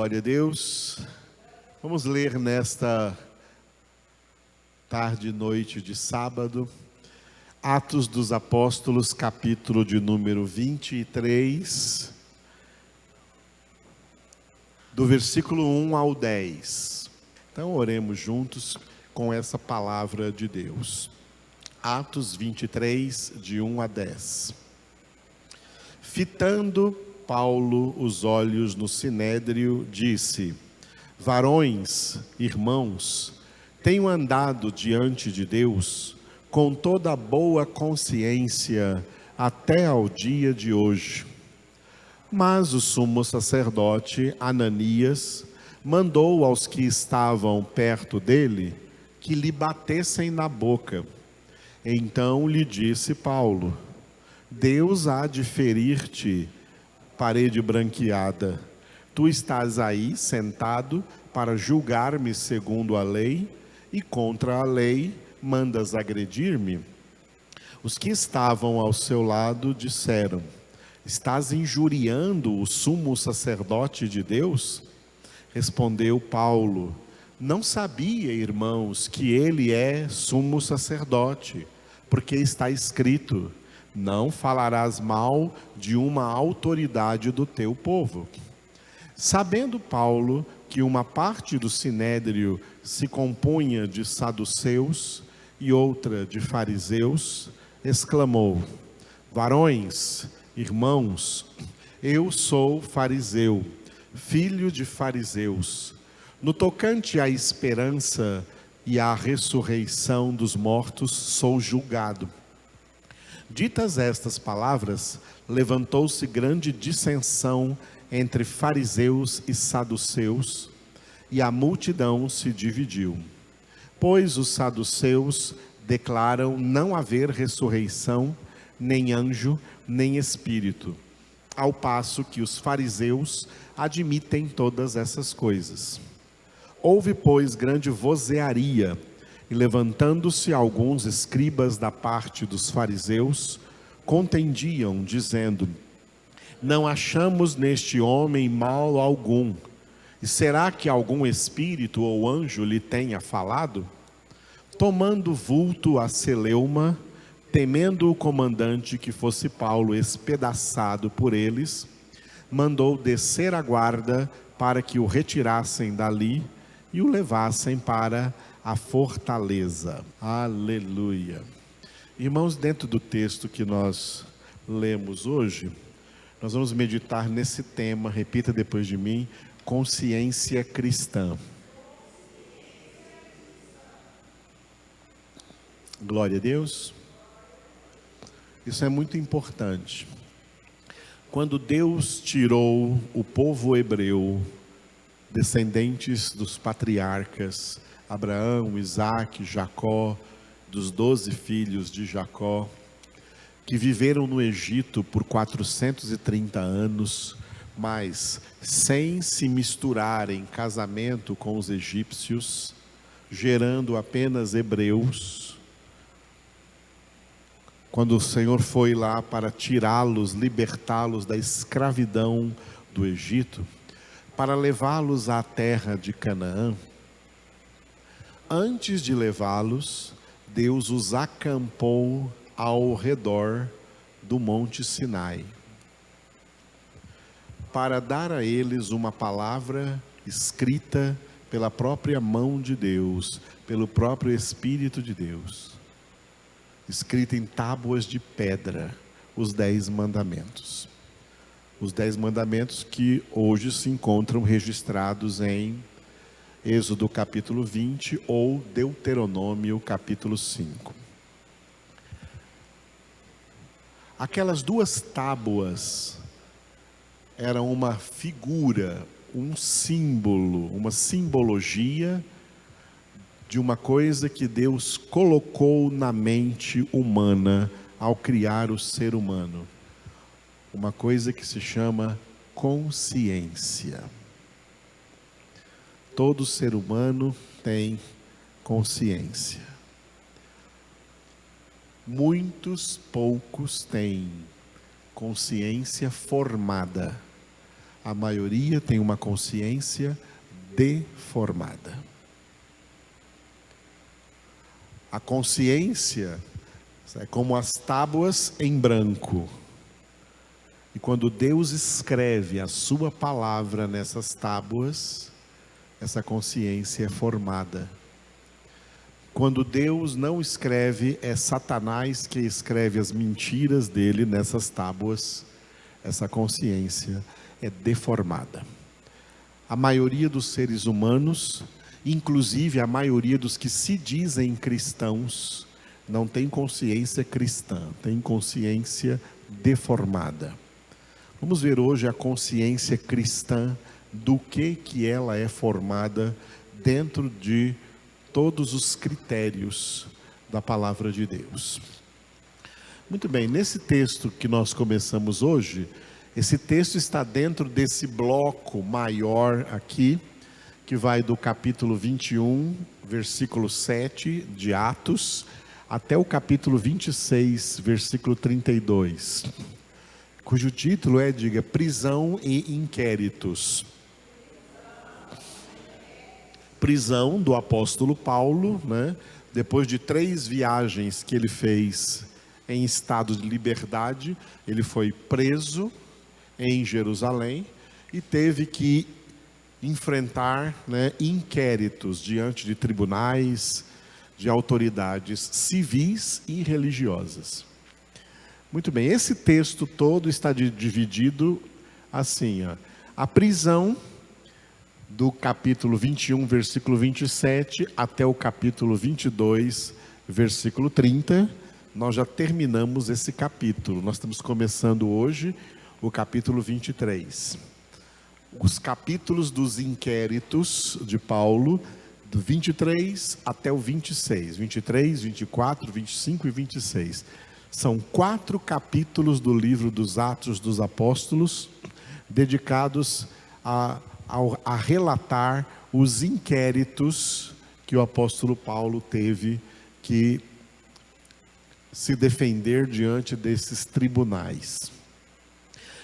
Glória a Deus. Vamos ler nesta tarde e noite de sábado, Atos dos Apóstolos, capítulo de número 23, do versículo 1 ao 10. Então oremos juntos com essa palavra de Deus. Atos 23, de 1 a 10. Fitando Paulo os olhos no sinédrio, disse: varões, irmãos, tenho andado diante de Deus com toda a boa consciência até ao dia de hoje. Mas o sumo sacerdote Ananias mandou aos que estavam perto dele que lhe batessem na boca. Então lhe disse Paulo: Deus há de ferir-te, parede branqueada. Tu estás aí sentado para julgar-me segundo a lei, e contra a lei mandas agredir-me? Os que estavam ao seu lado disseram: estás injuriando o sumo sacerdote de Deus? Respondeu Paulo: não sabia, irmãos, que ele é sumo sacerdote, porque está escrito: não falarás mal de uma autoridade do teu povo. Sabendo Paulo que uma parte do sinédrio se compunha de saduceus e outra de fariseus, exclamou: varões, irmãos, eu sou fariseu, filho de fariseus. No tocante à esperança e à ressurreição dos mortos, sou julgado. Ditas estas palavras, levantou-se grande dissensão entre fariseus e saduceus, e a multidão se dividiu. Pois os saduceus declaram não haver ressurreição, nem anjo, nem espírito, ao passo que os fariseus admitem todas essas coisas. Houve, pois, grande vozearia, e levantando-se alguns escribas da parte dos fariseus, contendiam, dizendo: não achamos neste homem mal algum. E será que algum espírito ou anjo lhe tenha falado? Tomando vulto a celeuma, temendo o comandante que fosse Paulo espedaçado por eles, mandou descer a guarda para que o retirassem dali e o levassem para a fortaleza. Aleluia. Irmãos, dentro do texto que nós lemos hoje, nós vamos meditar nesse tema, repita depois de mim: consciência cristã. Glória a Deus. Isso é muito importante. Quando Deus tirou o povo hebreu, descendentes dos patriarcas Abraão, Isaque, Jacó, dos 12 filhos de Jacó, que viveram no Egito por 430 anos, mas sem se misturar em casamento com os egípcios, gerando apenas hebreus. Quando o Senhor foi lá para tirá-los, libertá-los da escravidão do Egito, para levá-los à terra de Canaã, antes de levá-los, Deus os acampou ao redor do Monte Sinai, para dar a eles uma palavra escrita pela própria mão de Deus, pelo próprio Espírito de Deus, escrita em tábuas de pedra, os 10 mandamentos. Os 10 mandamentos que hoje se encontram registrados em Êxodo capítulo 20 ou Deuteronômio capítulo 5. Aquelas 2 tábuas eram uma figura, um símbolo, uma simbologia de uma coisa que Deus colocou na mente humana ao criar o ser humano. Uma coisa que se chama consciência. Todo ser humano tem consciência. Poucos têm consciência formada. A maioria tem uma consciência deformada. A consciência é como as tábuas em branco. E quando Deus escreve a sua palavra nessas tábuas, essa consciência é formada. Quando Deus não escreve, é Satanás que escreve as mentiras dele nessas tábuas, essa consciência é deformada. A maioria dos seres humanos, inclusive a maioria dos que se dizem cristãos, não tem consciência cristã, tem consciência deformada. Vamos ver hoje a consciência cristã, do que ela é formada dentro de todos os critérios da palavra de Deus. Muito bem, nesse texto que nós começamos hoje, esse texto está dentro desse bloco maior aqui, que vai do capítulo 21, versículo 7 de Atos, até o capítulo 26, versículo 32, cujo título é, diga, prisão e inquéritos. Prisão do apóstolo Paulo, né? Depois de 3 viagens que ele fez em estado de liberdade, ele foi preso em Jerusalém e teve que enfrentar, né, inquéritos diante de tribunais, de autoridades civis e religiosas. Muito bem, esse texto todo está dividido assim, ó. A prisão do capítulo 21, versículo 27, até o capítulo 22, versículo 30, nós já terminamos esse capítulo. Nós estamos começando hoje o capítulo 23. Os capítulos dos inquéritos de Paulo, do 23 até o 26. 23, 24, 25 e 26. São 4 capítulos do livro dos Atos dos Apóstolos, dedicados a relatar os inquéritos que o apóstolo Paulo teve que se defender diante desses tribunais.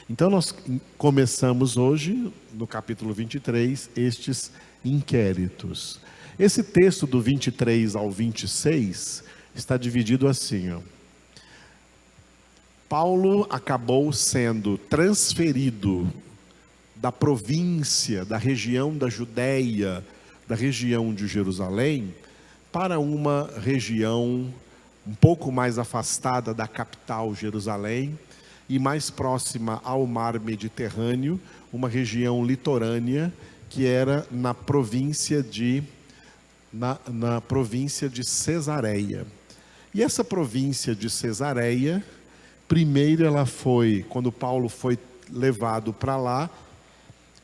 Então nós começamos hoje, no capítulo 23, estes inquéritos. Esse texto do 23 ao 26 está dividido assim, ó. Paulo acabou sendo transferido da província, da região da Judéia, da região de Jerusalém, para uma região um pouco mais afastada da capital Jerusalém e mais próxima ao mar Mediterrâneo, uma região litorânea que era na província de Cesareia. E essa província de Cesareia, primeiro ela foi, quando Paulo foi levado para lá,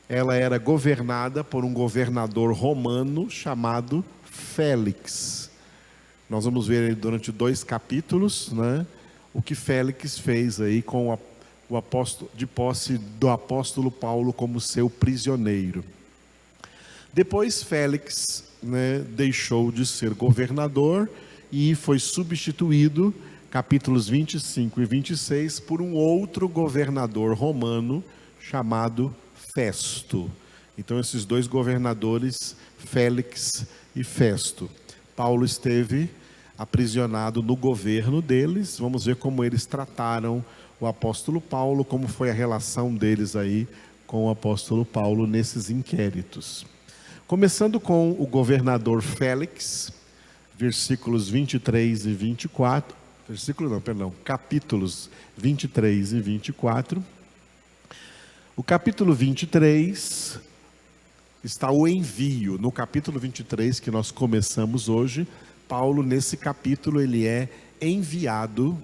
ela era governada por um governador romano chamado Félix. Nós vamos ver durante 2 capítulos, né, o que Félix fez aí com o apóstolo, de posse do apóstolo Paulo como seu prisioneiro. Depois Félix, né, deixou de ser governador e foi substituído, capítulos 25 e 26, por um outro governador romano chamado Festo. Então esses 2 governadores, Félix e Festo. Paulo esteve aprisionado no governo deles. Vamos ver como eles trataram o apóstolo Paulo, como foi a relação deles aí com o apóstolo Paulo nesses inquéritos. Começando com o governador Félix, versículos 23 e 24, capítulos 23 e 24. O capítulo 23 está o envio. No capítulo 23 que nós começamos hoje, Paulo, nesse capítulo, ele é enviado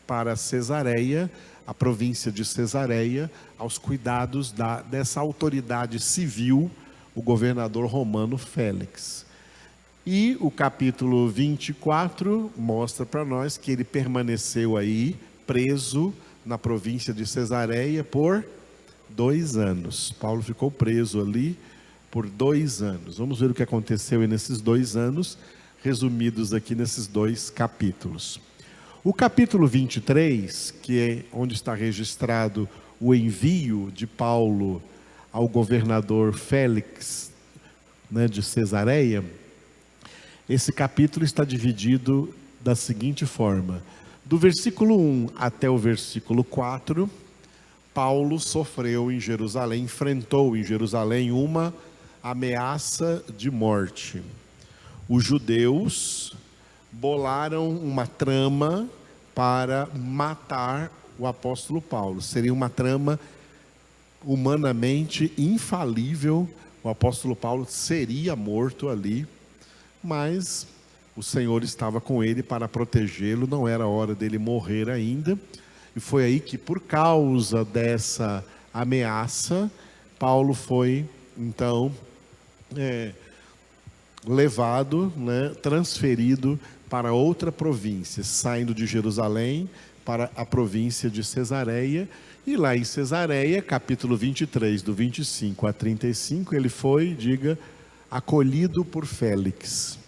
para Cesareia, a província de Cesareia, aos cuidados dessa autoridade civil, o governador romano Félix. E o capítulo 24 mostra para nós que ele permaneceu aí, preso na província de Cesareia por 2 anos. Paulo ficou preso ali por 2 anos. Vamos ver o que aconteceu nesses 2 anos, resumidos aqui nesses 2 capítulos. O capítulo 23, que é onde está registrado o envio de Paulo ao governador Félix, né, de Cesareia, esse capítulo está dividido da seguinte forma: do versículo 1 até o versículo 4, Paulo sofreu em Jerusalém, enfrentou em Jerusalém uma ameaça de morte. Os judeus bolaram uma trama para matar o apóstolo Paulo. Seria uma trama humanamente infalível. O apóstolo Paulo seria morto ali, mas o Senhor estava com ele para protegê-lo, não era hora dele morrer ainda. E foi aí que, por causa dessa ameaça, Paulo foi, então, levado, né, transferido para outra província, saindo de Jerusalém para a província de Cesareia. E lá em Cesareia, capítulo 23, do 25 a 35, ele foi, diga, acolhido por Félix.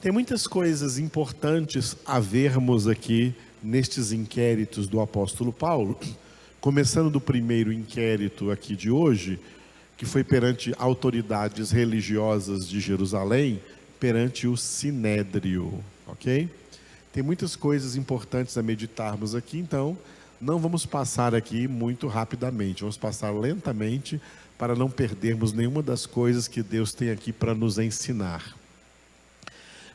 Tem muitas coisas importantes a vermos aqui nestes inquéritos do apóstolo Paulo, começando do primeiro inquérito aqui de hoje, que foi perante autoridades religiosas de Jerusalém, perante o Sinédrio, ok? Tem muitas coisas importantes a meditarmos aqui, então não vamos passar aqui muito rapidamente, vamos passar lentamente para não perdermos nenhuma das coisas que Deus tem aqui para nos ensinar.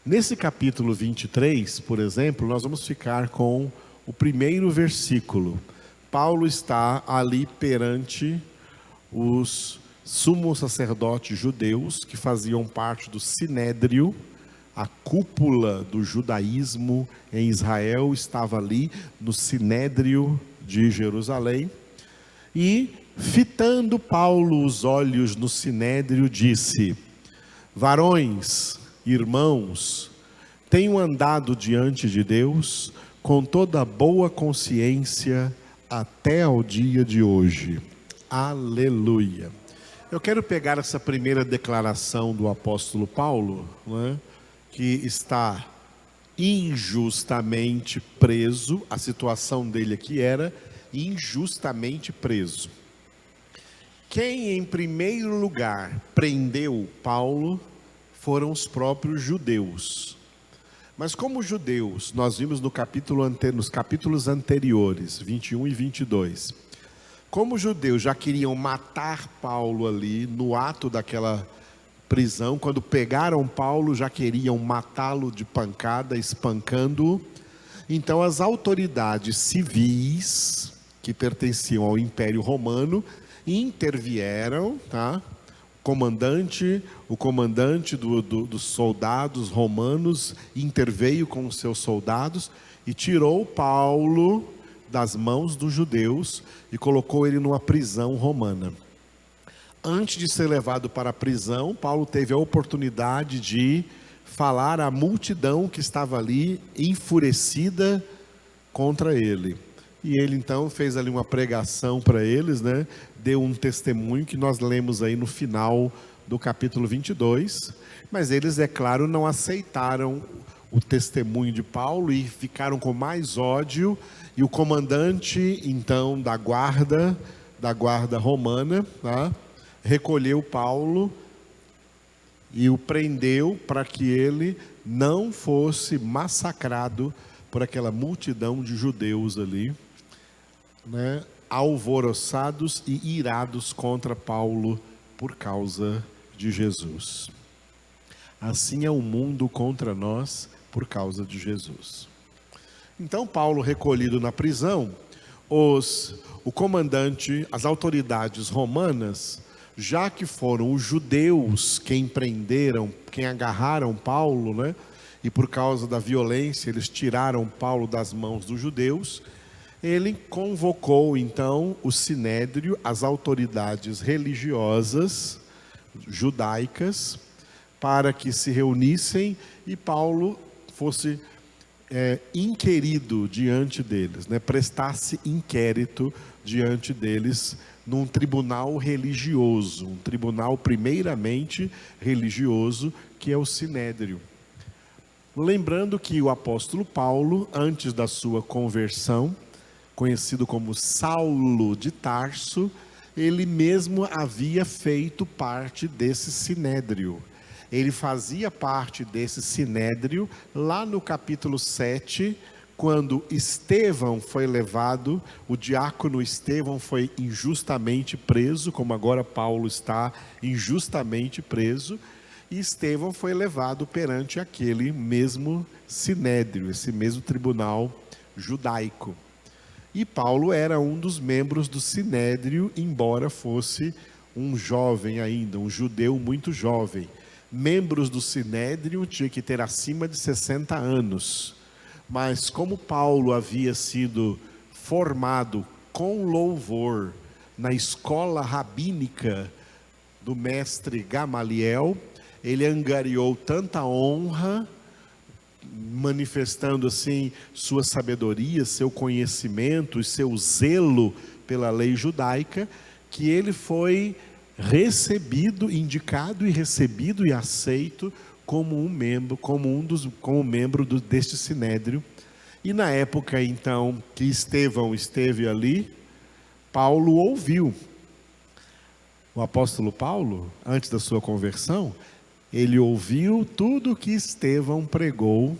Nesse capítulo 23, por exemplo, nós vamos ficar com o primeiro versículo. Paulo está ali perante os sumos sacerdotes judeus que faziam parte do Sinédrio, a cúpula do judaísmo em Israel estava ali no Sinédrio de Jerusalém, e fitando Paulo os olhos no Sinédrio, disse: varões, irmãos, tenho andado diante de Deus com toda boa consciência até ao dia de hoje. Aleluia. Eu quero pegar essa primeira declaração do apóstolo Paulo, né, que está injustamente preso. A situação dele aqui era injustamente preso. Quem em primeiro lugar prendeu Paulo foram os próprios judeus. Mas como judeus, nós vimos nos capítulos anteriores, 21 e 22, como os judeus já queriam matar Paulo ali no ato daquela prisão, quando pegaram Paulo já queriam matá-lo de pancada, espancando-o. Então as autoridades civis que pertenciam ao Império Romano intervieram, tá? O comandante dos soldados romanos interveio com os seus soldados e tirou Paulo das mãos dos judeus e colocou ele numa prisão romana. Antes de ser levado para a prisão, Paulo teve a oportunidade de falar à multidão que estava ali enfurecida contra ele. E ele então fez ali uma pregação para eles, né? Deu um testemunho que nós lemos aí no final do capítulo 22. Mas eles, é claro, não aceitaram o testemunho de Paulo e ficaram com mais ódio. E o comandante, então, da guarda romana, tá, recolheu Paulo e o prendeu para que ele não fosse massacrado por aquela multidão de judeus ali, né, alvoroçados e irados contra Paulo por causa de Jesus. Assim é o mundo contra nós por causa de Jesus. Então Paulo, recolhido na prisão, o comandante, as autoridades romanas, já que foram os judeus quem prenderam, quem agarraram Paulo, né, e por causa da violência eles tiraram Paulo das mãos dos judeus, ele convocou então o Sinédrio, as autoridades religiosas judaicas, para que se reunissem e Paulo fosse inquirido diante deles, né? Prestasse inquérito diante deles num tribunal religioso, um tribunal primeiramente religioso, que é o Sinédrio. Lembrando que o apóstolo Paulo, antes da sua conversão, conhecido como Saulo de Tarso, ele mesmo havia feito parte desse sinédrio. Ele fazia parte desse sinédrio lá no capítulo 7, quando Estevão foi levado, o diácono Estevão foi injustamente preso, como agora Paulo está injustamente preso, e Estevão foi levado perante aquele mesmo sinédrio, esse mesmo tribunal judaico. E Paulo era um dos membros do sinédrio, embora fosse um jovem ainda, um judeu muito jovem. Membros do sinédrio tinham que ter acima de 60 anos. Mas como Paulo havia sido formado com louvor na escola rabínica do mestre Gamaliel, ele angariou tanta honra, manifestando assim sua sabedoria, seu conhecimento e seu zelo pela lei judaica, que ele foi recebido, indicado e recebido e aceito como um membro, como membro deste sinédrio. E na época então que Estevão esteve ali, Paulo ouviu. O apóstolo Paulo, antes da sua conversão, ele ouviu tudo que Estevão pregou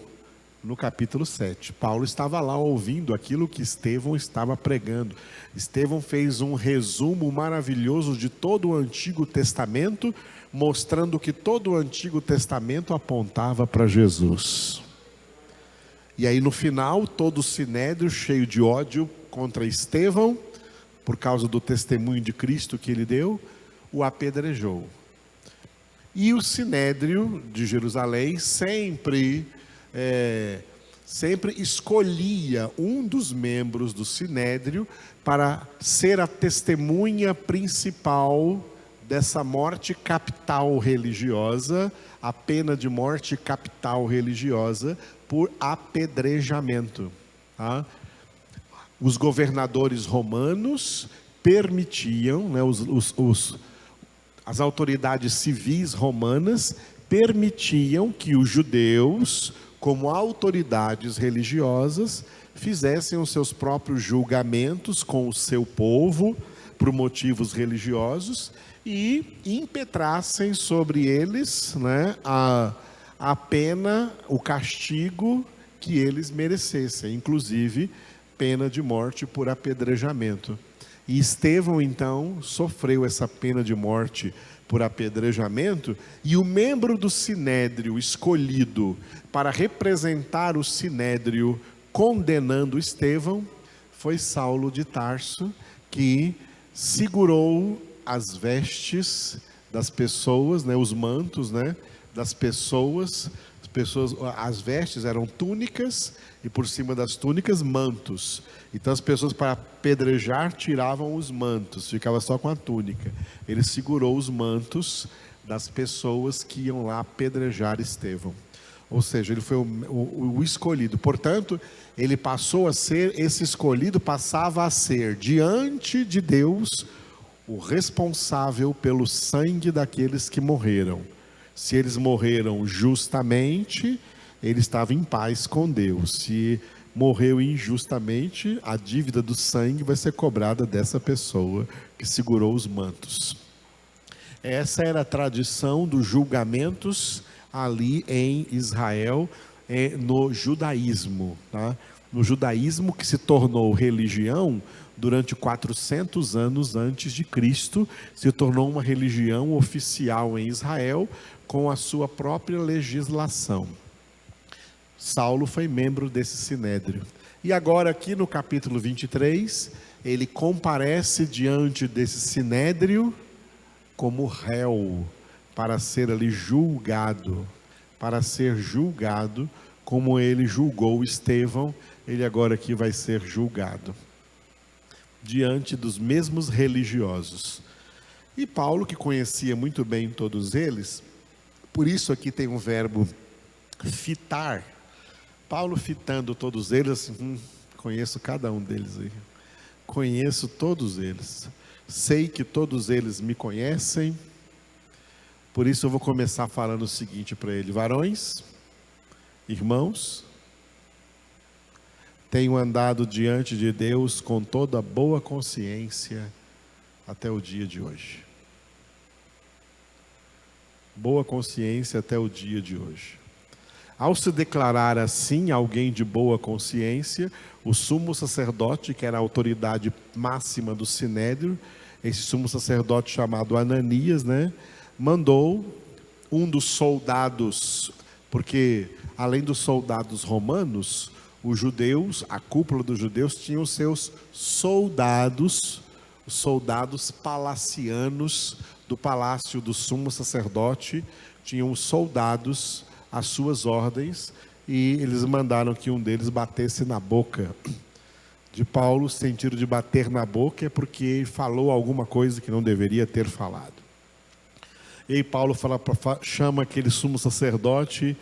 no capítulo 7. Paulo estava lá ouvindo aquilo que Estevão estava pregando. Estevão fez um resumo maravilhoso de todo o Antigo Testamento, mostrando que todo o Antigo Testamento apontava para Jesus. E aí no final, todo o sinédrio cheio de ódio contra Estevão, por causa do testemunho de Cristo que ele deu, o apedrejou. E o sinédrio de Jerusalém sempre escolhia um dos membros do sinédrio para ser a testemunha principal dessa morte capital religiosa, a pena de morte capital religiosa por apedrejamento. Tá? Os governadores romanos permitiam, né, as autoridades civis romanas permitiam que os judeus, como autoridades religiosas, fizessem os seus próprios julgamentos com o seu povo por motivos religiosos e impetrassem sobre eles, né, a pena, o castigo que eles merecessem, inclusive pena de morte por apedrejamento. E Estevão, então, sofreu essa pena de morte por apedrejamento, e o membro do sinédrio escolhido para representar o sinédrio condenando Estevão foi Saulo de Tarso, que segurou as vestes das pessoas, né, os mantos, né, das pessoas. As vestes eram túnicas e por cima das túnicas mantos. Então as pessoas, para apedrejar, tiravam os mantos, ficava só com a túnica. Ele segurou os mantos das pessoas que iam lá apedrejar Estevão. Ou seja, ele foi o escolhido. Portanto, ele passou a ser, esse escolhido passava a ser, diante de Deus, o responsável pelo sangue daqueles que morreram. Se eles morreram justamente, ele estava em paz com Deus. Se morreu injustamente, a dívida do sangue vai ser cobrada dessa pessoa que segurou os mantos. Essa era a tradição dos julgamentos ali em Israel, no judaísmo. Tá? No judaísmo, que se tornou religião durante 400 anos antes de Cristo, se tornou uma religião oficial em Israel, com a sua própria legislação. Saulo foi membro desse sinédrio. E agora aqui no capítulo 23, ele comparece diante desse sinédrio como réu, para ser ali julgado, como ele julgou Estevão, ele agora aqui vai ser julgado, diante dos mesmos religiosos. E Paulo, que conhecia muito bem todos eles, por isso aqui tem um verbo fitar. Paulo fitando todos eles, assim, conheço cada um deles aí. Conheço todos eles. Sei que todos eles me conhecem. Por isso eu vou começar falando o seguinte para ele: varões, irmãos, tenho andado diante de Deus com toda boa consciência até o dia de hoje. Boa consciência até o dia de hoje. Ao se declarar assim alguém de boa consciência, o sumo sacerdote, que era a autoridade máxima do Sinédrio, esse sumo sacerdote chamado Ananias, mandou um dos soldados, porque além dos soldados romanos, os judeus, a cúpula dos judeus, tinham os seus soldados, os soldados palacianos do palácio do sumo sacerdote, tinham os soldados às suas ordens, e eles mandaram que um deles batesse na boca de Paulo. O sentido de bater na boca é porque falou alguma coisa que não deveria ter falado. E aí Paulo chama aquele sumo sacerdote,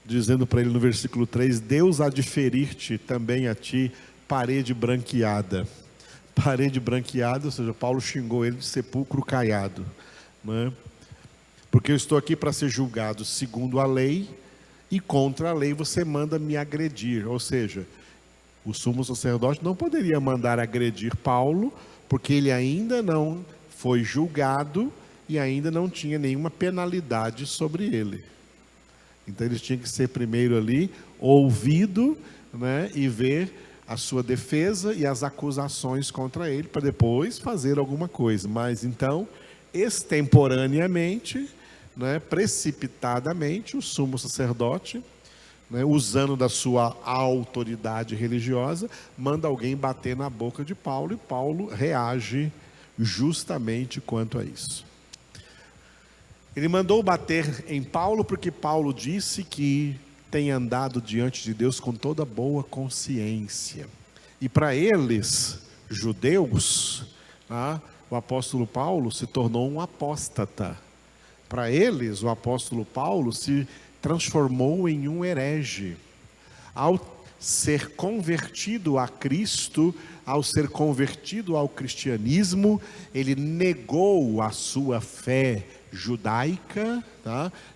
dizendo para ele no versículo 3, Deus há de ferir-te também a ti, parede branqueada. Parede branqueada, ou seja, Paulo xingou ele de sepulcro caiado, porque eu estou aqui para ser julgado segundo a lei, e contra a lei você manda me agredir. Ou seja, o sumo sacerdote não poderia mandar agredir Paulo, porque ele ainda não foi julgado e ainda não tinha nenhuma penalidade sobre ele. Então ele tinha que ser primeiro ali ouvido, e ver a sua defesa e as acusações contra ele, para depois fazer alguma coisa. Mas então, extemporaneamente, precipitadamente, o sumo sacerdote, usando da sua autoridade religiosa, manda alguém bater na boca de Paulo, e Paulo reage justamente quanto a isso. Ele mandou bater em Paulo porque Paulo disse que tem andado diante de Deus com toda boa consciência. E para eles, judeus, o apóstolo Paulo se tornou um apóstata. Para eles, o apóstolo Paulo se transformou em um herege. Ao ser convertido a Cristo, ao ser convertido ao cristianismo, ele negou a sua fé judaica,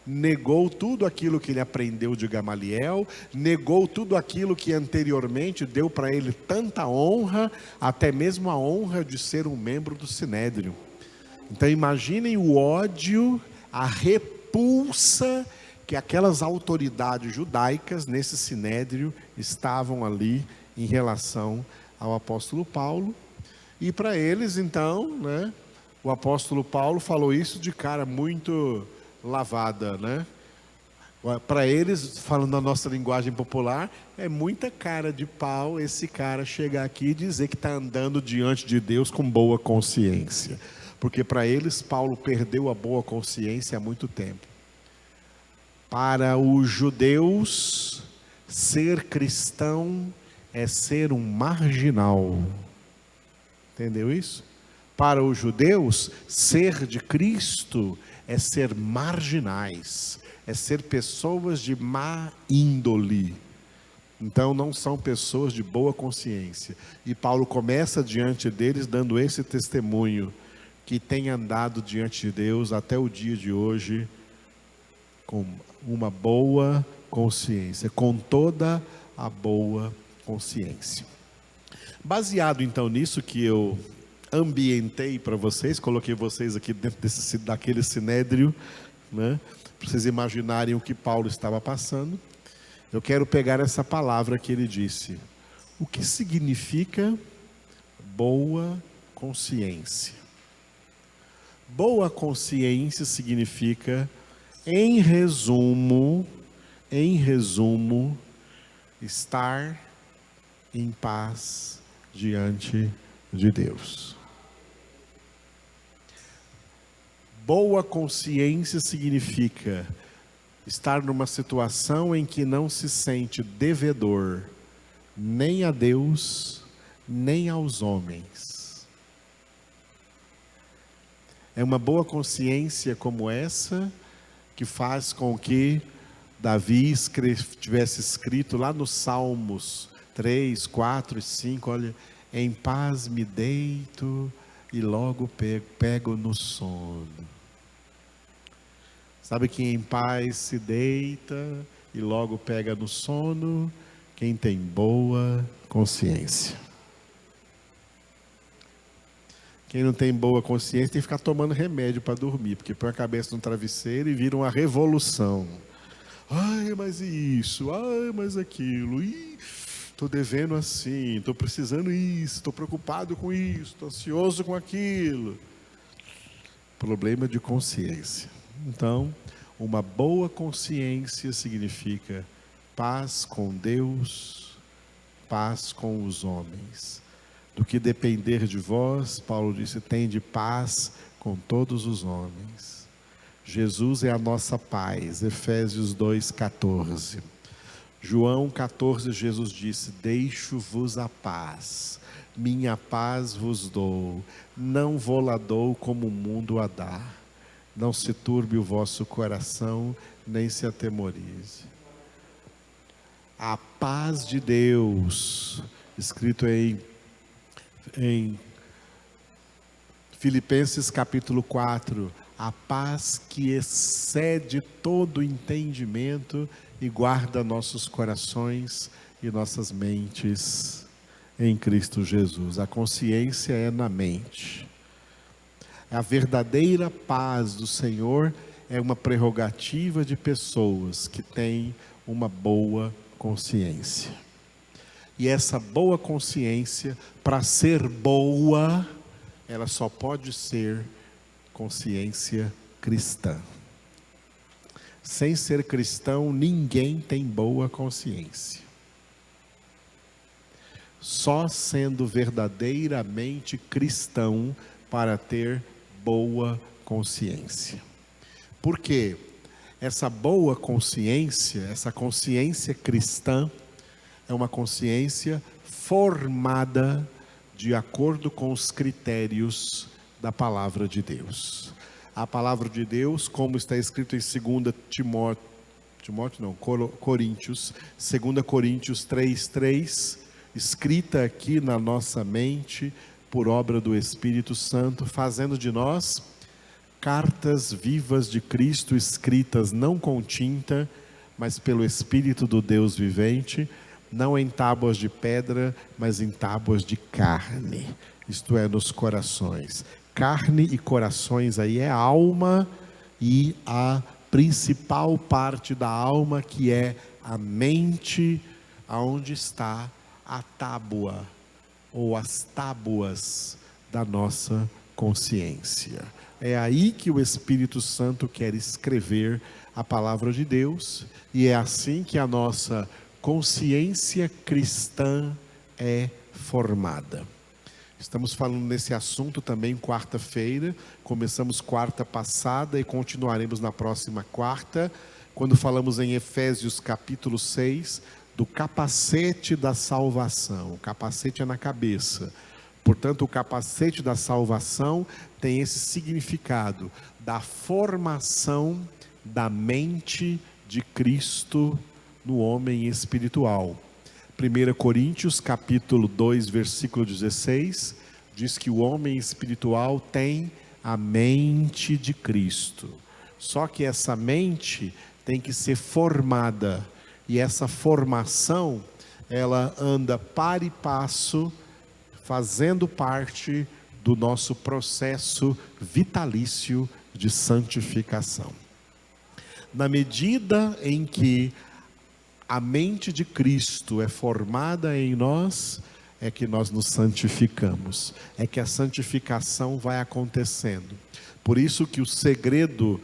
negou tudo aquilo que ele aprendeu de Gamaliel, negou tudo aquilo que anteriormente deu para ele tanta honra, até mesmo a honra de ser um membro do Sinédrio. Então imaginem o ódio, a repulsa que aquelas autoridades judaicas nesse Sinédrio estavam ali em relação ao apóstolo Paulo. E para eles então, o apóstolo Paulo falou isso de cara muito lavada, Para eles, falando na nossa linguagem popular, é muita cara de pau esse cara chegar aqui e dizer que está andando diante de Deus com boa consciência. Porque para eles, Paulo perdeu a boa consciência há muito tempo. Para os judeus, ser cristão é ser um marginal. Entendeu isso? Para os judeus, ser de Cristo é ser marginais, é ser pessoas de má índole. Então não são pessoas de boa consciência. E Paulo começa diante deles dando esse testemunho, que tem andado diante de Deus até o dia de hoje com uma boa consciência, com toda a boa consciência. Baseado então nisso que eu ambientei para vocês, coloquei vocês aqui dentro daquele sinédrio, para vocês imaginarem o que Paulo estava passando, eu quero pegar essa palavra que ele disse. O que significa boa consciência? Boa consciência significa, em resumo, estar em paz diante de Deus. Boa consciência significa estar numa situação em que não se sente devedor nem a Deus, nem aos homens. É uma boa consciência como essa que faz com que Davi tivesse escrito lá nos Salmos 3, 4 e 5, olha, em paz me deito e logo pego no sono. Sabe que em paz se deita e logo pega no sono? Quem tem boa consciência. Quem não tem boa consciência tem que ficar tomando remédio para dormir, porque põe a cabeça no travesseiro e vira uma revolução. Ai, mas isso, ai, mas aquilo, estou devendo assim, estou precisando isso, estou preocupado com isso, estou ansioso com aquilo. Problema de consciência. Então, uma boa consciência significa paz com Deus, paz com os homens. Do que depender de vós, Paulo disse, tende paz com todos os homens. Jesus é a nossa paz, Efésios 2,14. João 14, Jesus disse, deixo-vos a paz, minha paz vos dou, não vou-la dou como o mundo a dá. Não se turbe o vosso coração, nem se atemorize. A paz de Deus, escrito em Filipenses capítulo 4, a paz que excede todo entendimento e guarda nossos corações e nossas mentes em Cristo Jesus. A consciência é na mente. A verdadeira paz do Senhor é uma prerrogativa de pessoas que têm uma boa consciência. E essa boa consciência, para ser boa, ela só pode ser consciência cristã. Sem ser cristão, ninguém tem boa consciência. Só sendo verdadeiramente cristão para ter boa consciência. Por quê? Essa boa consciência, essa consciência cristã, é uma consciência formada de acordo com os critérios da palavra de Deus. A palavra de Deus, como está escrito em 2 Coríntios 3:3, escrita aqui na nossa mente, por obra do Espírito Santo, fazendo de nós cartas vivas de Cristo, escritas não com tinta, mas pelo Espírito do Deus vivente, não em tábuas de pedra, mas em tábuas de carne, isto é, nos corações. Carne e corações aí é a alma e a principal parte da alma, que é a mente, aonde está a tábua, ou as tábuas da nossa consciência. É aí que o Espírito Santo quer escrever a palavra de Deus, e é assim que a nossa consciência cristã é formada. Estamos falando nesse assunto também quarta-feira, começamos quarta passada e continuaremos na próxima quarta, quando falamos em Efésios capítulo 6, do capacete da salvação. O capacete é na cabeça, portanto o capacete da salvação tem esse significado da formação da mente de Cristo no homem espiritual. 1 Coríntios capítulo 2, versículo 16, diz que o homem espiritual tem a mente de Cristo. Só que essa mente tem que ser formada, e essa formação, ela anda par e passo, fazendo parte do nosso processo vitalício de santificação. Na medida em que a mente de Cristo é formada em nós, é que nós nos santificamos, é que a santificação vai acontecendo. Por isso que o segredo,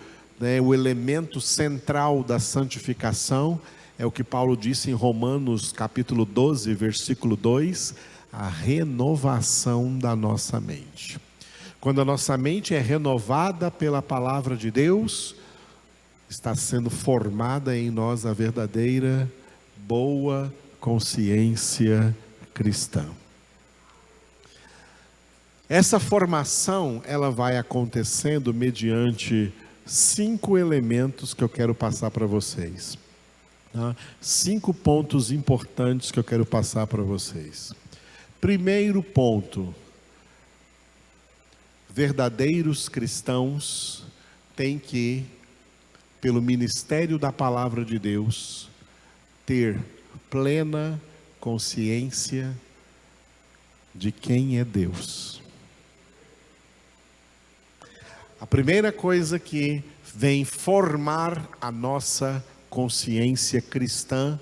o elemento central da santificação, é o que Paulo disse em Romanos capítulo 12, versículo 2, a renovação da nossa mente. Quando a nossa mente é renovada pela palavra de Deus, está sendo formada em nós a verdadeira boa consciência cristã. Essa formação, ela vai acontecendo mediante 5 elementos que eu quero passar para vocês. 5 pontos importantes que eu quero passar para vocês. Primeiro ponto: verdadeiros cristãos têm que, pelo ministério da palavra de Deus, ter plena consciência de quem é Deus. A primeira coisa que vem formar a nossa consciência cristã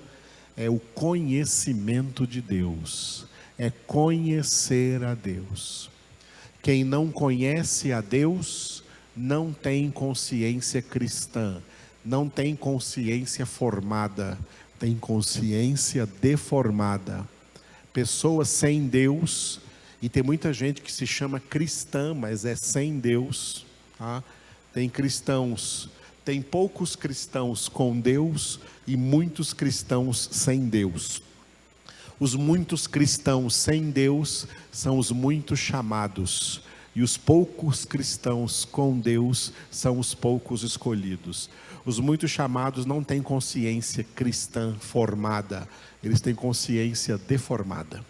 é o conhecimento de Deus, é conhecer a Deus. Quem não conhece a Deus não tem consciência cristã, não tem consciência formada, tem consciência deformada. Pessoas sem Deus, e tem muita gente que se chama cristã, mas é sem Deus, tá? Tem cristãos, tem poucos cristãos com Deus e muitos cristãos sem Deus. Os muitos cristãos sem Deus são os muitos chamados, e os poucos cristãos com Deus são os poucos escolhidos. Os muitos chamados não têm consciência cristã formada, eles têm consciência deformada.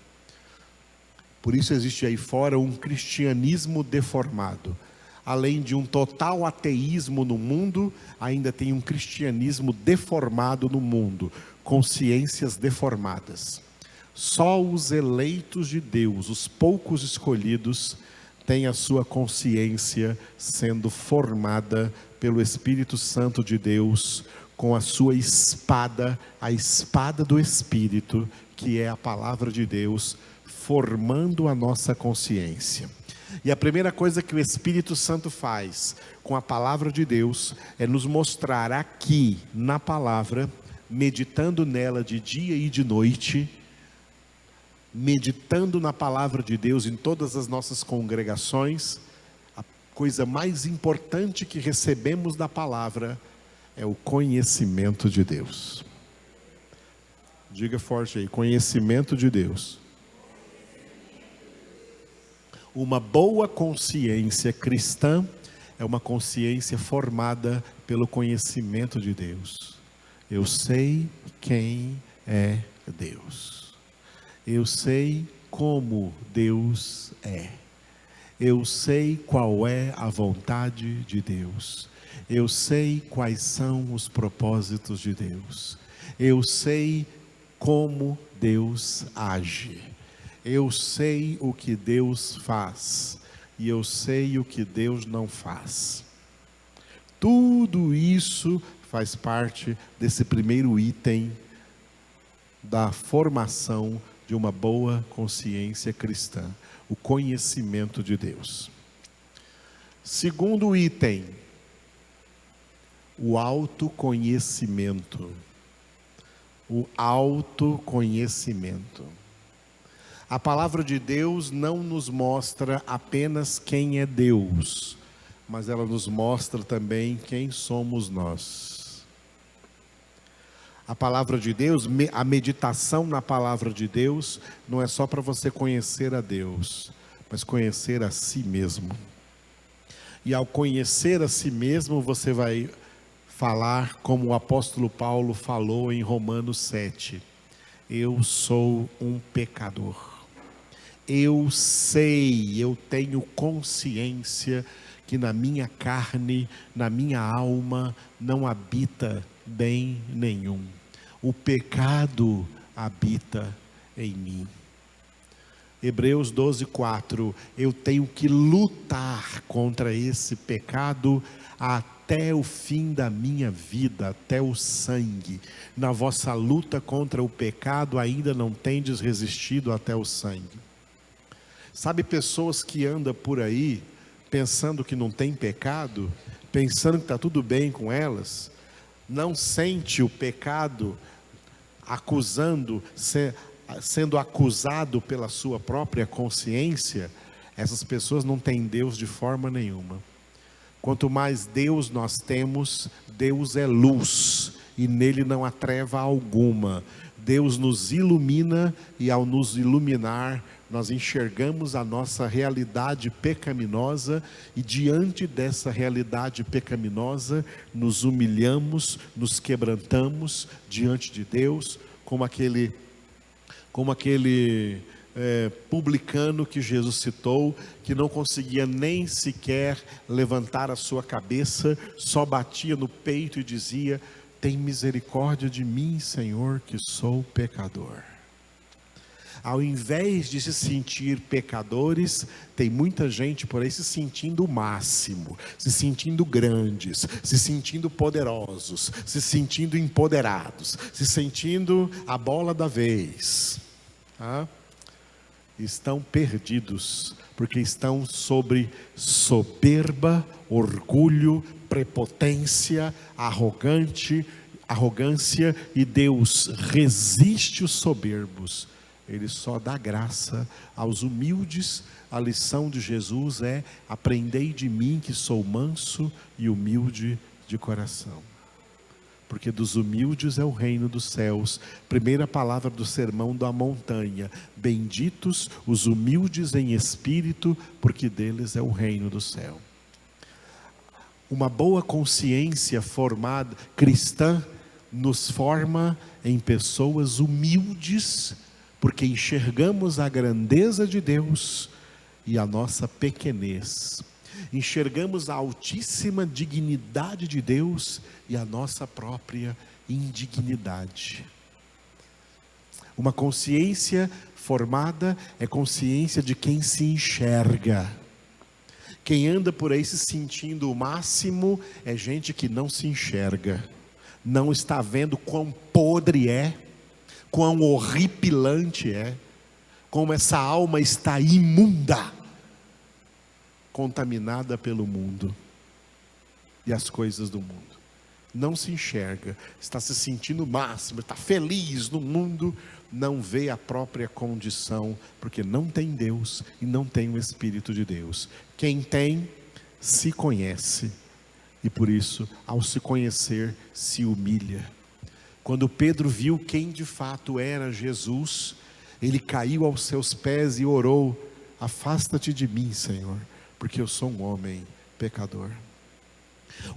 Por isso existe aí fora um cristianismo deformado. Além de um total ateísmo no mundo, ainda tem um cristianismo deformado no mundo, consciências deformadas. Só os eleitos de Deus, os poucos escolhidos, têm a sua consciência sendo formada pelo Espírito Santo de Deus, com a sua espada, a espada do Espírito, que é a palavra de Deus, formando a nossa consciência. E a primeira coisa que o Espírito Santo faz com a palavra de Deus é nos mostrar aqui na palavra, meditando nela de dia e de noite, meditando na palavra de Deus em todas as nossas congregações. A coisa mais importante que recebemos da palavra é o conhecimento de Deus. Diga forte aí, conhecimento de Deus. Uma boa consciência cristã é uma consciência formada pelo conhecimento de Deus. Eu sei quem é Deus. Eu sei como Deus é. Eu sei qual é a vontade de Deus. Eu sei quais são os propósitos de Deus. Eu sei como Deus age. Eu sei o que Deus faz. E eu sei o que Deus não faz. Tudo isso faz parte desse primeiro item da formação de uma boa consciência cristã, o conhecimento de Deus. Segundo item, o autoconhecimento. O autoconhecimento. A palavra de Deus não nos mostra apenas quem é Deus, mas ela nos mostra também quem somos nós. A palavra de Deus, a meditação na palavra de Deus, não é só para você conhecer a Deus, mas conhecer a si mesmo. E ao conhecer a si mesmo, você vai falar como o apóstolo Paulo falou em Romanos 7. Eu sou um pecador. Eu sei, eu tenho consciência que na minha carne, na minha alma, não habita bem nenhum. O pecado habita em mim. Hebreus 12:4, eu tenho que lutar contra esse pecado até o fim da minha vida, até o sangue. Na vossa luta contra o pecado ainda não tendes resistido até o sangue. Sabe pessoas que andam por aí pensando que não tem pecado, pensando que está tudo bem com elas, não sente o pecado, sendo acusado pela sua própria consciência. Essas pessoas não têm Deus de forma nenhuma. Quanto mais Deus nós temos, Deus é luz e nele não há treva alguma. Deus nos ilumina e ao nos iluminar, nós enxergamos a nossa realidade pecaminosa e diante dessa realidade pecaminosa, nos humilhamos, nos quebrantamos diante de Deus, como aquele publicano que Jesus citou, que não conseguia nem sequer levantar a sua cabeça, só batia no peito e dizia: tem misericórdia de mim, Senhor, que sou pecador. Ao invés de se sentir pecadores, tem muita gente por aí se sentindo o máximo, se sentindo grandes, se sentindo poderosos, se sentindo empoderados, se sentindo a bola da vez. Tá? Estão perdidos, porque estão sobre soberba, orgulho, prepotência, arrogância, e Deus resiste os soberbos. Ele só dá graça aos humildes. A lição de Jesus é: aprendei de mim que sou manso e humilde de coração. Porque dos humildes é o reino dos céus. Primeira palavra do sermão da montanha: benditos os humildes em espírito, porque deles é o reino do céu. Uma boa consciência formada, cristã, nos forma em pessoas humildes, porque enxergamos a grandeza de Deus e a nossa pequenez. Enxergamos a altíssima dignidade de Deus e a nossa própria indignidade. Uma consciência formada é consciência de quem se enxerga. Quem anda por aí se sentindo o máximo é gente que não se enxerga, não está vendo quão podre é, quão horripilante é, como essa alma está imunda, contaminada pelo mundo e as coisas do mundo. Não se enxerga, está se sentindo o máximo, está feliz no mundo, não vê a própria condição, porque não tem Deus e não tem o Espírito de Deus. Quem tem, se conhece, e por isso, ao se conhecer, se humilha. Quando Pedro viu quem de fato era Jesus, ele caiu aos seus pés e orou: afasta-te de mim, Senhor, porque eu sou um homem pecador.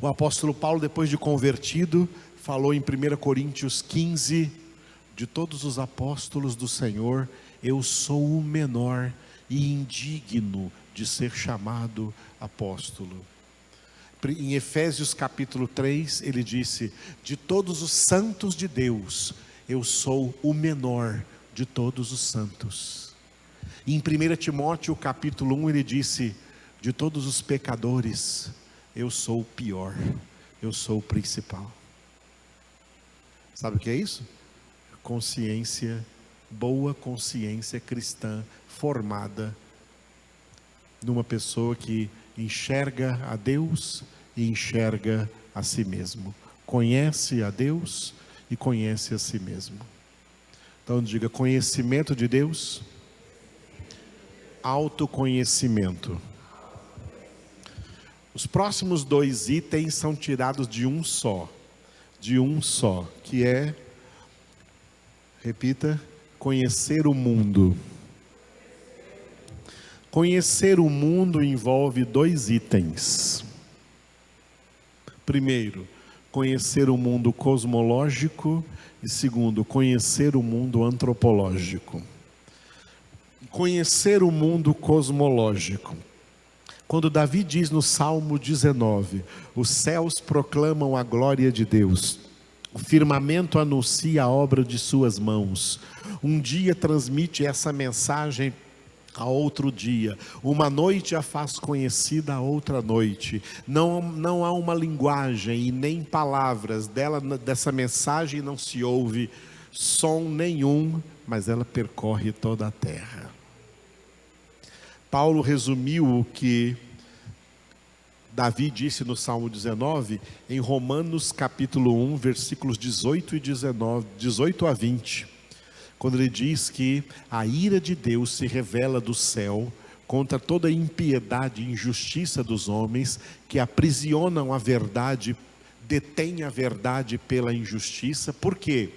O apóstolo Paulo, depois de convertido, falou em 1 Coríntios 15, de todos os apóstolos do Senhor, eu sou o menor e indigno de ser chamado apóstolo. Em Efésios capítulo 3, ele disse: de todos os santos de Deus, eu sou o menor de todos os santos. E em 1 Timóteo capítulo 1, ele disse: de todos os pecadores, eu sou o pior, eu sou o principal. Sabe o que é isso? Consciência, boa consciência cristã, formada numa pessoa que enxerga a Deus e enxerga a si mesmo. Conhece a Deus e conhece a si mesmo. Então diga: conhecimento de Deus, autoconhecimento. Os próximos 2 itens são tirados de um só, que é, repita, conhecer o mundo. Conhecer o mundo envolve 2 itens. Primeiro, conhecer o mundo cosmológico, e segundo, conhecer o mundo antropológico. Conhecer o mundo cosmológico. Quando Davi diz no Salmo 19, os céus proclamam a glória de Deus, o firmamento anuncia a obra de suas mãos. Um dia transmite essa mensagem a outro dia, uma noite a faz conhecida a outra noite. Não há uma linguagem e nem palavras dessa mensagem, não se ouve som nenhum, mas ela percorre toda a terra. Paulo resumiu o que Davi disse no Salmo 19 em Romanos capítulo 1, versículos 18 e 19, 18 a 20. Quando ele diz que a ira de Deus se revela do céu contra toda a impiedade e injustiça dos homens que aprisionam a verdade, detêm a verdade pela injustiça. Por quê?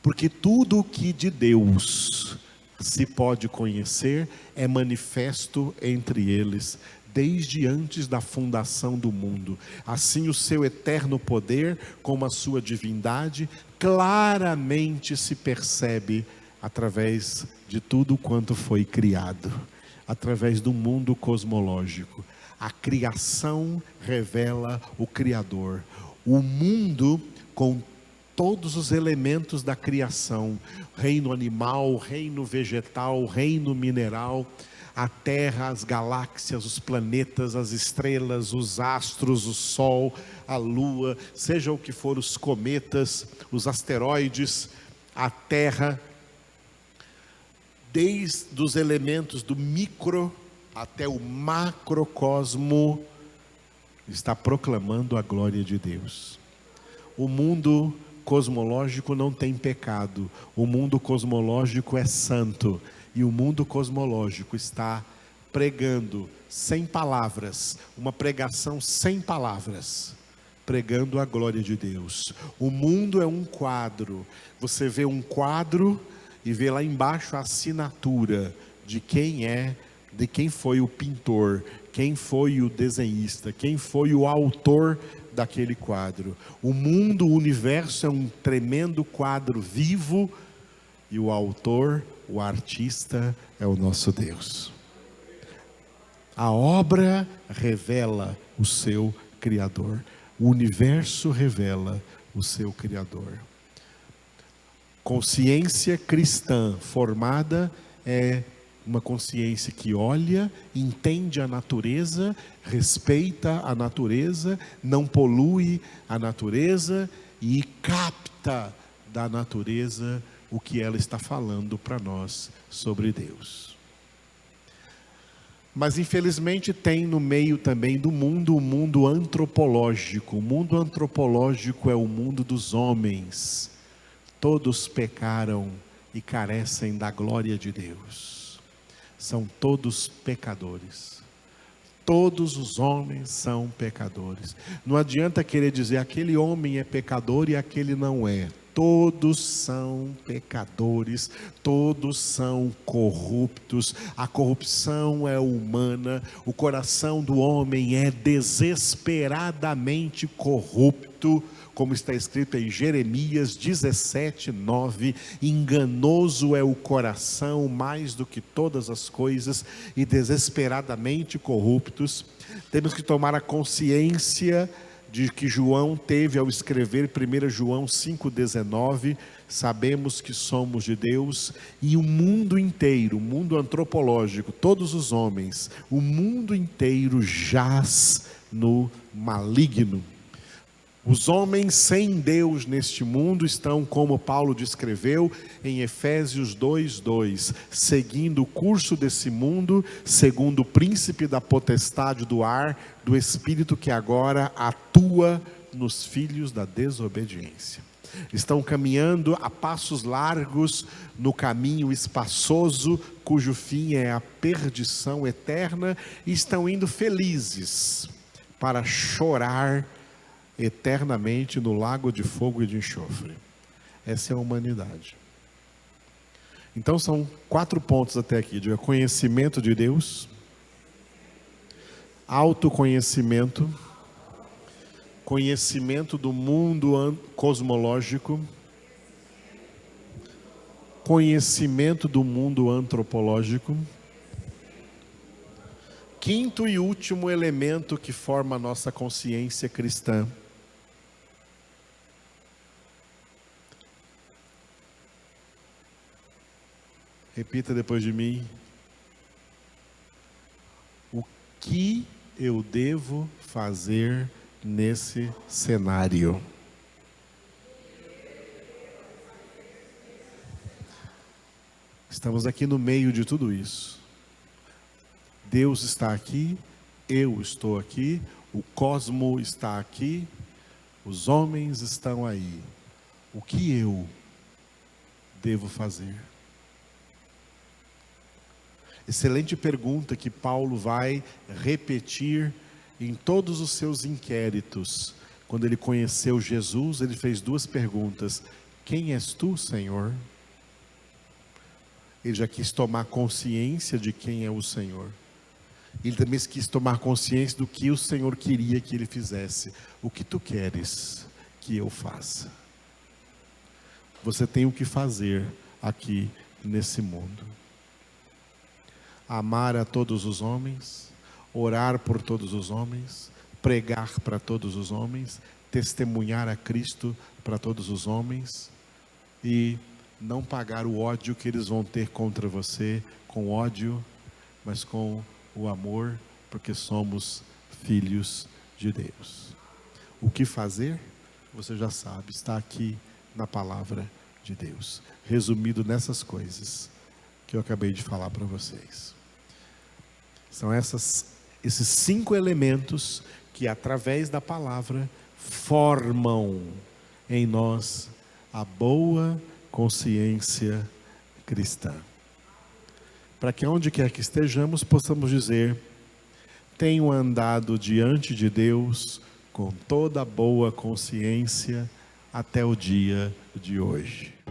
Porque tudo o que de Deus se pode conhecer é manifesto entre eles, desde antes da fundação do mundo. Assim o seu eterno poder, como a sua divindade, claramente se percebe através de tudo quanto foi criado, através do mundo cosmológico. A criação revela o Criador. o mundo com todos os elementos da criação, reino animal, reino vegetal, reino mineral, a terra, as galáxias, os planetas, as estrelas, os astros, o sol, a lua, seja o que for, os cometas, os asteroides, a terra, desde os elementos do micro até o macrocosmo, está proclamando a glória de Deus. O mundo cosmológico não tem pecado, o mundo cosmológico é santo, e o mundo cosmológico está pregando sem palavras, uma pregação sem palavras, pregando a glória de Deus. O mundo é um quadro, você vê um quadro e vê lá embaixo a assinatura de quem é, de quem foi o pintor, quem foi o desenhista, quem foi o autor daquele quadro. O mundo, o universo é um tremendo quadro vivo, e o autor, o artista, é o nosso Deus. A obra revela o seu Criador. O universo revela o seu Criador. Consciência cristã formada é uma consciência que olha, entende a natureza, respeita a natureza, não polui a natureza e capta da natureza o que ela está falando para nós sobre Deus. Mas infelizmente tem no meio também do mundo o mundo antropológico. O mundo antropológico é o mundo dos homens. Todos pecaram e carecem da glória de Deus. São todos pecadores. Todos os homens são pecadores. Não adianta querer dizer aquele homem é pecador e aquele não é. Todos são pecadores, todos são corruptos, a corrupção é humana, o coração do homem é desesperadamente corrupto, como está escrito em Jeremias 17:9, enganoso é o coração mais do que todas as coisas e desesperadamente corruptos. Temos que tomar a consciência de que João teve ao escrever 1 João 5,19, sabemos que somos de Deus, e o mundo inteiro, o mundo antropológico, todos os homens, o mundo inteiro jaz no maligno. Os homens sem Deus neste mundo estão, como Paulo descreveu em Efésios 2:2, seguindo o curso desse mundo, segundo o príncipe da potestade do ar, do espírito que agora atua nos filhos da desobediência. Estão caminhando a passos largos no caminho espaçoso, cujo fim é a perdição eterna, e estão indo felizes para chorar eternamente no lago de fogo e de enxofre. Essa é a humanidade. Então são 4 pontos até aqui: de conhecimento de Deus, autoconhecimento, conhecimento do mundo cosmológico, conhecimento do mundo antropológico. Quinto e último elemento que forma a nossa consciência cristã: repita depois de mim. O que eu devo fazer nesse cenário? Estamos aqui no meio de tudo isso. Deus está aqui, eu estou aqui, o cosmo está aqui, os homens estão aí. O que eu devo fazer? Excelente pergunta que Paulo vai repetir em todos os seus inquéritos. Quando ele conheceu Jesus, ele fez 2 perguntas: quem és tu, Senhor? Ele já quis tomar consciência de quem é o Senhor. Ele também quis tomar consciência do que o Senhor queria que ele fizesse. O que tu queres que eu faça? Você tem o que fazer aqui nesse mundo: amar a todos os homens, orar por todos os homens, pregar para todos os homens, testemunhar a Cristo para todos os homens e não pagar o ódio que eles vão ter contra você com ódio, mas com o amor, porque somos filhos de Deus. O que fazer? Você já sabe, está aqui na palavra de Deus, resumido nessas coisas que eu acabei de falar para vocês. São esses 5 elementos que, através da palavra, formam em nós a boa consciência cristã. Para que onde quer que estejamos, possamos dizer: tenho andado diante de Deus com toda a boa consciência até o dia de hoje.